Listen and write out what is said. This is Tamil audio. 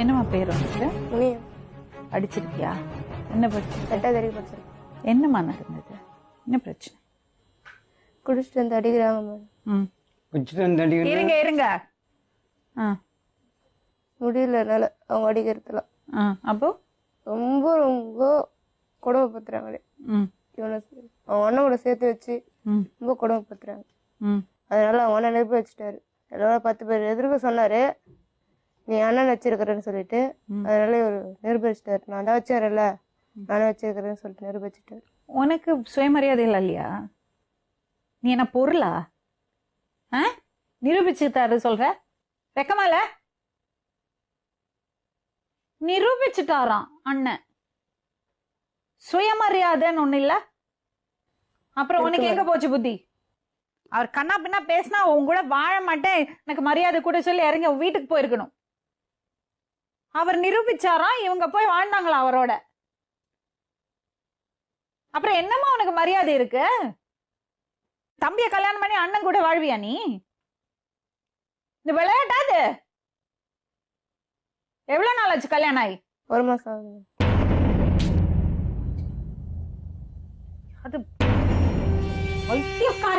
என்னம்மா பேர் உனக்கு? முனியம். படிச்சிருக்கியா? என்ன படிச்சிருக்க? 8வது வரைக்கும் படிச்சிருக்கேன். என்னம்மா நடந்தது? என்ன பிரச்சனை? குடிச்சிட்டு வந்து அடிக்கிறாங்க மேடம். ம் குடிச்சிட்டு வந்து அடிக்கிறது. இருங்க இருங்க. ஆ முடியல என்னால அவங்க அடிக்கிறதுலாம். ஆ அப்போ ரொம்ப ரொம்ப கொடுமைப்படுத்துறாங்களே. ம் இவனை அவன் அண்ணனோட சேர்த்து வச்சு ம் ரொம்ப கொடுமைப்படுத்துறாங்க. ம் அதனால அவங்க அண்ணன் நெருப்பு வச்சுட்டாரு. எல்லாரும் 10 பேர் எதிர்க்க சொன்னாரு, நீ அண்ணன் வச்சிருக்கிறேன்னு சொல்லிட்டு. அதனால இவர் நெருப்பு வச்சுட்டாரு. நான் தான் வச்சுறேன்ல, நானும் வச்சிருக்கிறேன்னு சொல்லிட்டு நெருப்பு வச்சுட்டாரு. உனக்கு சுயமரியாதை இல்லையா? நீ என்ன பொருளா? ஆ நிரூபிச்சு தர சொல்ற? வெக்கமால நிரூபிச்சுட்டாராம் அண்ணன். சுயமரியாதைன்னு ஒண்ணு இல்ல. அப்புறம் உனக்கு எங்க போச்சு புத்தி? அவர் கண்ணா பின்னா பேசினா உன் கூட வாழ மாட்டேன், எனக்கு மரியாதை கூட சொல்லி இறங்கி வீட்டுக்கு போயிருக்கணும். அவர் நிரூபிச்சாராம், இவங்க போய் வாழ்ந்தாங்களா அவரோட. அப்புறம் என்னமா உனக்கு மரியாதை இருக்கு? தம்பிய கல்யாணம் பண்ணி அண்ணன் கூட வாழ்வியா நீ? இந்த விளையாட்டாது எவ்வளவு நாள் ஆச்சு கல்யாணம் ஆகி? 1 மாசம் ஆகுது. அது வைத்தியக்கார